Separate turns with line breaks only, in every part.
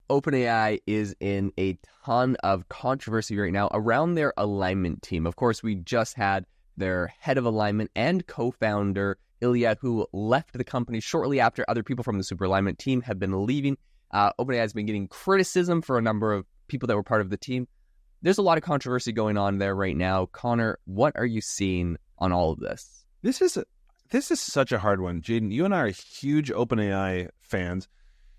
OpenAI is in a ton of controversy right now around their alignment team. Of course, we just had their head of alignment and co-founder, Ilya, who left the company shortly after other people from the Super Alignment team have been leaving. OpenAI has been getting criticism for a number of people that were part of the team. There's a lot of controversy going on there right now. Connor, what are you seeing on all of this?
This is such a hard one. Jaden, you and I are huge OpenAI fans.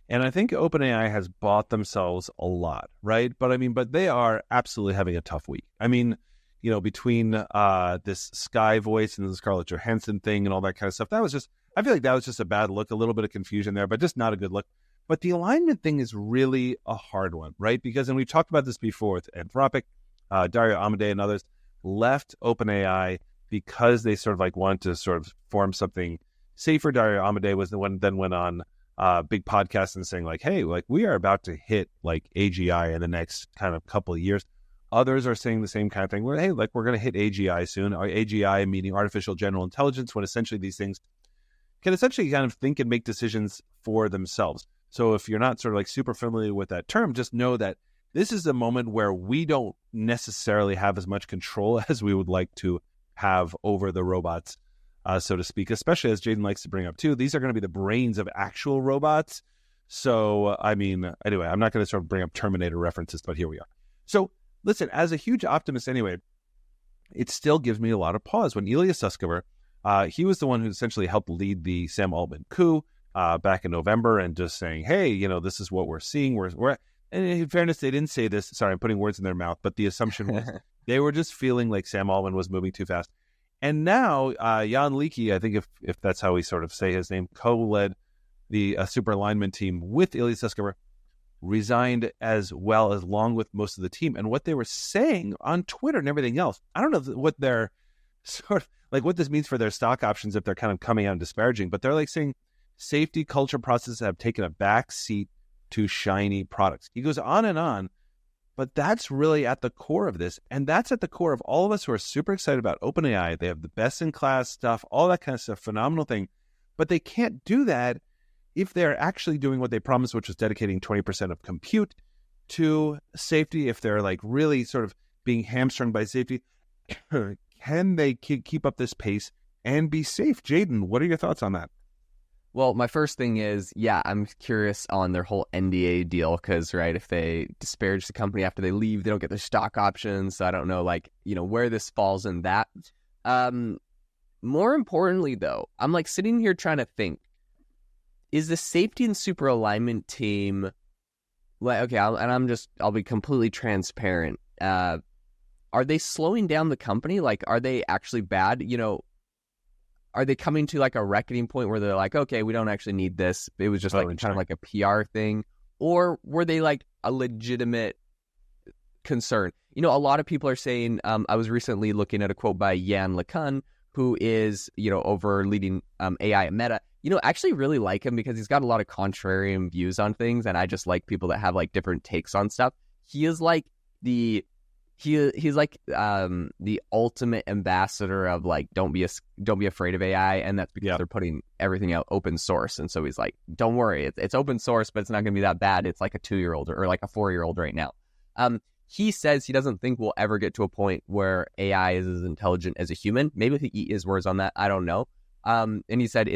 And I think OpenAI has bought themselves a lot, right? But they are absolutely having a tough week. I mean, between this Sky Voice and the Scarlett Johansson thing and all that kind of stuff, I feel like that was just a bad look, a little bit of confusion there, but just not a good look. But the alignment thing is really a hard one, right? Because, and we've talked about this before with Anthropic, Dario Amodei and others left OpenAI because they sort of like wanted to sort of form something safer. Dario Amodei was the one then went on big podcast and saying like, hey, like we are about to hit like AGI in the next kind of couple of years. Others are saying the same kind of thing where, hey, like we're going to hit AGI soon. AGI meaning artificial general intelligence, when essentially these things can essentially kind of think and make decisions for themselves. So if you're not sort of like super familiar with that term, just know that this is a moment where we don't necessarily have as much control as we would like to have over the robots, so to speak, especially as Jaden likes to bring up too. These are going to be the brains of actual robots. So, I mean, anyway, I'm not going to sort of bring up Terminator references, but here we are. So listen, as a huge optimist anyway, it still gives me a lot of pause. When Ilya Sutskever, he was the one who essentially helped lead the Sam Altman coup back in November and just saying, hey, this is what we're seeing. We're and in fairness, they didn't say this. Sorry, I'm putting words in their mouth, but the assumption was they were just feeling like Sam Altman was moving too fast. And now Jan Leakey, I think if that's how we sort of say his name, co-led the Super Alignment Team with Ilya Sutskever, resigned as well as along with most of the team. And what they were saying on Twitter and everything else, I don't know what they're sort of like what this means for their stock options if they're kind of coming out and disparaging, but they're like saying safety culture processes have taken a back seat to shiny products. He goes on, but that's really at the core of this. And that's at the core of all of us who are super excited about OpenAI. They have the best in class stuff, all that kind of stuff, phenomenal thing. But they can't do that if they're actually doing what they promised, which was dedicating 20% of compute to safety. If they're like really sort of being hamstrung by safety, can they keep up this pace and be safe? Jaden, what are your thoughts on that?
Well, my first thing is, I'm curious on their whole NDA deal because, right, if they disparage the company after they leave, they don't get their stock options. So I don't know, where this falls in that. More importantly, though, I'm like sitting here trying to think, is the safety and super alignment team, like, okay, I'll be completely transparent. Are they slowing down the company? Like, are they actually bad? Are they coming to like a reckoning point where they're like, okay, we don't actually need this. It was just kind of like a PR thing. Or were they like a legitimate concern? A lot of people are saying, I was recently looking at a quote by Jan LeCun, who is, over leading AI at Meta. I actually really like him because he's got a lot of contrarian views on things. And I just like people that have like different takes on stuff. He is like he's like the ultimate ambassador of like don't be afraid of AI, and that's because they're putting everything out open source. And so he's like, don't worry, it's open source, but it's not going to be that bad. It's like a 2-year-old or like a 4-year-old right now. He says he doesn't think we'll ever get to a point where AI is as intelligent as a human. Maybe he eat his words on that. I don't know. And he said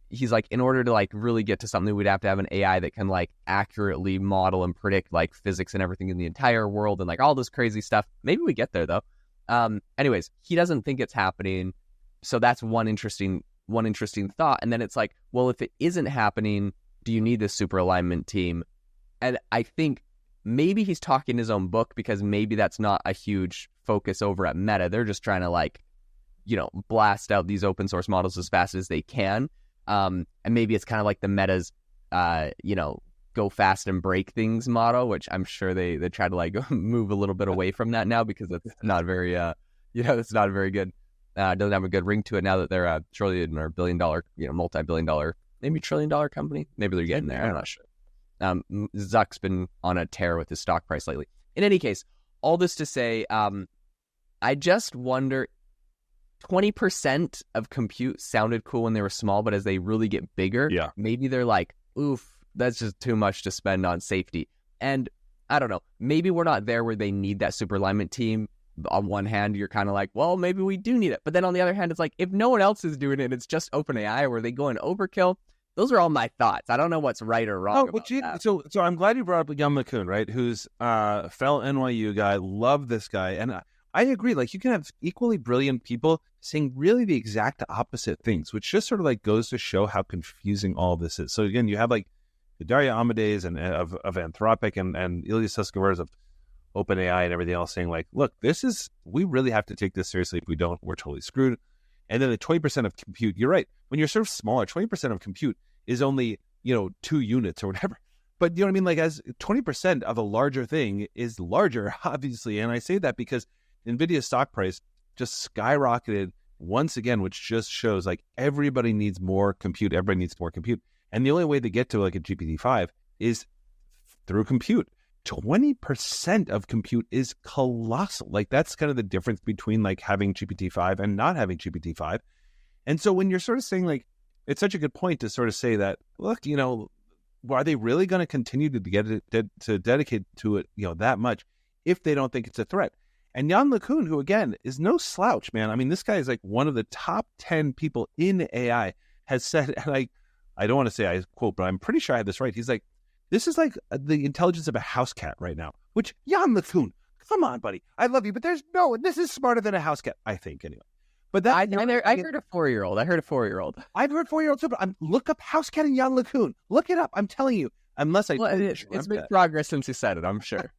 he's like, in order to like really get to something, we'd have to have an AI that can like accurately model and predict like physics and everything in the entire world and like all this crazy stuff. Maybe we get there though. Anyways, he doesn't think it's happening. So that's one interesting thought. And then it's like, well, if it isn't happening, do you need this super alignment team? And I think maybe he's talking his own book because maybe that's not a huge focus over at Meta. They're just trying to like, blast out these open source models as fast as they can. And maybe it's kind of like the Meta's, go fast and break things model, which I'm sure they try to like move a little bit away from that now because it's not very, it's not very good. Doesn't have a good ring to it now that they're a trillion or $1 billion, multi-billion-dollar, maybe $1 trillion company. Maybe they're getting there. I'm not sure. Zuck's been on a tear with his stock price lately. In any case, all this to say, I just wonder, 20% of compute sounded cool when they were small, but as they really get bigger, maybe they're like, oof, that's just too much to spend on safety. And I don't know, maybe we're not there where they need that super alignment team. On one hand, you're kind of like, well, maybe we do need it. But then on the other hand, it's like, if no one else is doing it, it's just OpenAI, where they go in overkill. Those are all my thoughts. I don't know what's right or wrong about that.
So I'm glad you brought up Jan LeCun, right? Who's fellow NYU guy. Love this guy. And I agree. Like, you can have equally brilliant people saying really the exact opposite things, which just sort of like goes to show how confusing all this is. So again, you have like the Daria Amadeus and of Anthropic and Ilya Sutskever's of OpenAI and everything else saying like, look, we really have to take this seriously. If we don't, we're totally screwed. And then the 20% of compute, you're right. When you're sort of smaller, 20% of compute is only, 2 units or whatever. But you know what I mean? Like, as 20% of a larger thing is larger, obviously. And I say that because NVIDIA's stock price just skyrocketed once again, which just shows like everybody needs more compute. Everybody needs more compute. And the only way to get to like a GPT-5 is through compute. 20% of compute is colossal. Like, that's kind of the difference between like having GPT-5 and not having GPT-5. And so when you're sort of saying like, it's such a good point to sort of say that, look, are they really going to continue to get it, to dedicate to it, that much if they don't think it's a threat? And Jan LeCun, who again is no slouch, man. I mean, this guy is like one of the top 10 people in AI, has said, and I don't want to say I quote, but I'm pretty sure I have this right. He's like, this is like the intelligence of a house cat right now, which Jan LeCun, come on, buddy. I love you, but this is smarter than a house cat, I think, anyway. But that
I heard a 4-year-old. I've heard
4-year-olds too, but look up house cat and Jan LeCun. Look it up. I'm telling you, unless
it's made progress since you said it, I'm sure.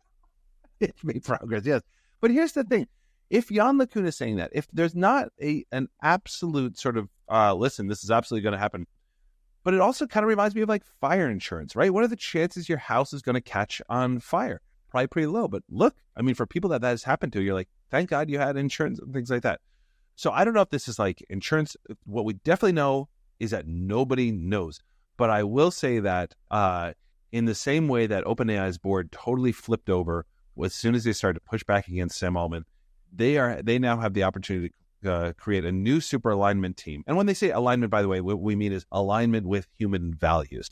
It's made progress, yes. But here's the thing. If Jan LeCun is saying that, if there's not an absolute sort of, listen, this is absolutely going to happen, but it also kind of reminds me of like fire insurance, right? What are the chances your house is going to catch on fire? Probably pretty low. But look, I mean, for people that has happened to, you're like, thank God you had insurance and things like that. So I don't know if this is like insurance. What we definitely know is that nobody knows. But I will say that in the same way that OpenAI's board totally flipped over as soon as they started to push back against Sam Altman, they now have the opportunity to create a new super alignment team. And when they say alignment, by the way, what we mean is alignment with human values.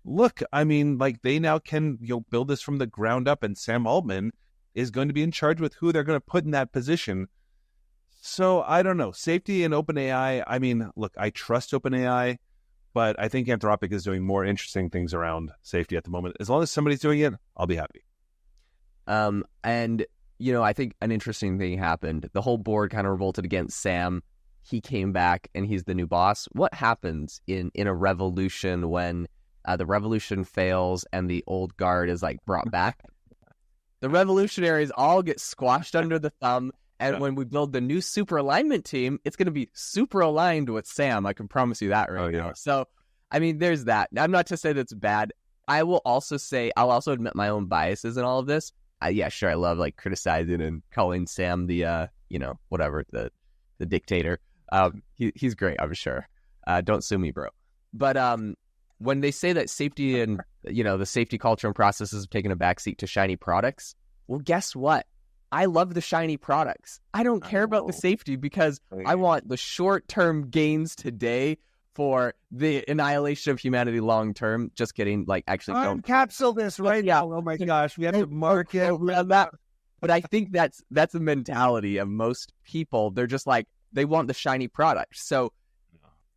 Look, I mean, like, they now can build this from the ground up, and Sam Altman is going to be in charge with who they're going to put in that position. So I don't know. Safety in OpenAI, I mean, look, I trust OpenAI, but I think Anthropic is doing more interesting things around safety at the moment. As long as somebody's doing it, I'll be happy.
And I think an interesting thing happened. The whole board kind of revolted against Sam. He came back and he's the new boss. What happens in a revolution when the revolution fails and the old guard is like brought back? The revolutionaries all get squashed under the thumb. And when we build the new super alignment team, it's going to be super aligned with Sam. I can promise you that now. So, I mean, there's that. I'm not to say that's bad. I'll also admit my own biases in all of this. Yeah, sure. I love like criticizing and calling Sam the, whatever, the dictator. He's great, I'm sure. Don't sue me, bro. But when they say that safety and, the safety culture and processes have taken a backseat to shiny products, well, guess what? I love the shiny products. I don't care about the safety because I want the short-term gains today for the annihilation of humanity long-term. Just kidding. Like, actually, don't
capsule this right now. Oh my gosh, we have to mark it around that.
But I think that's a mentality of most people. They're just like, they want the shiny product. So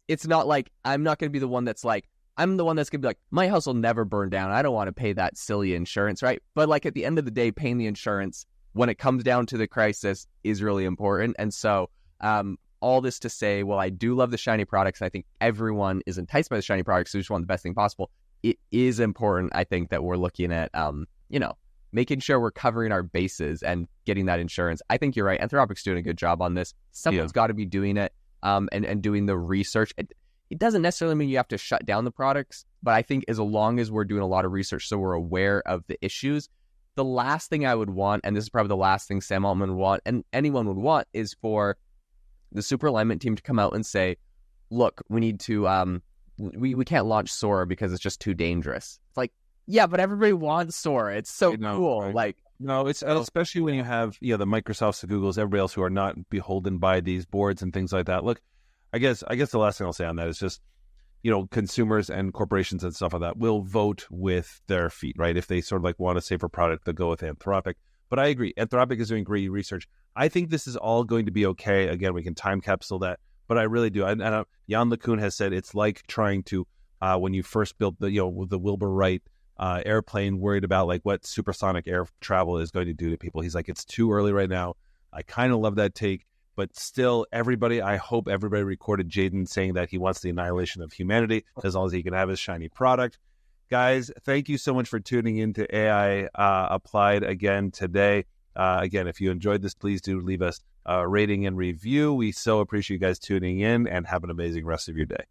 it's not like I'm not going to be the one that's like, I'm the one that's going to be like, my house will never burn down. I don't want to pay that silly insurance, right? But like at the end of the day, paying the insurance when it comes down to the crisis is really important. And so all this to say, well, I do love the shiny products. I think everyone is enticed by the shiny products. So just want the best thing possible. It is important, I think, that we're looking at, making sure we're covering our bases and getting that insurance. I think you're right. Anthropic's doing a good job on this. Someone's got to be doing it and doing the research. It doesn't necessarily mean you have to shut down the products, but I think as long as we're doing a lot of research so we're aware of the issues, the last thing I would want, and this is probably the last thing Sam Altman would want, and anyone would want, is for the super alignment team to come out and say, look, we need to, we can't launch Sora because it's just too dangerous. It's like, yeah, but everybody wants Sora. It's so cool.
Right.
Like,
no, it's especially when you have, the Microsofts, the Googles, everybody else who are not beholden by these boards and things like that. Look, I guess the last thing I'll say on that is just, consumers and corporations and stuff like that will vote with their feet, right? If they sort of like want a safer product, they'll go with Anthropic. But I agree, Anthropic is doing great research. I think this is all going to be okay. Again, we can time capsule that, but I really do. And Jan LeCun has said it's like trying to when you first built the Wilbur Wright airplane, worried about like what supersonic air travel is going to do to people. He's like, it's too early right now. I kind of love that take. But still, I hope everybody recorded Jayden saying that he wants the annihilation of humanity as long as he can have his shiny product. Guys, thank you so much for tuning into AI Applied again today. Again, if you enjoyed this, please do leave us a rating and review. We so appreciate you guys tuning in, and have an amazing rest of your day.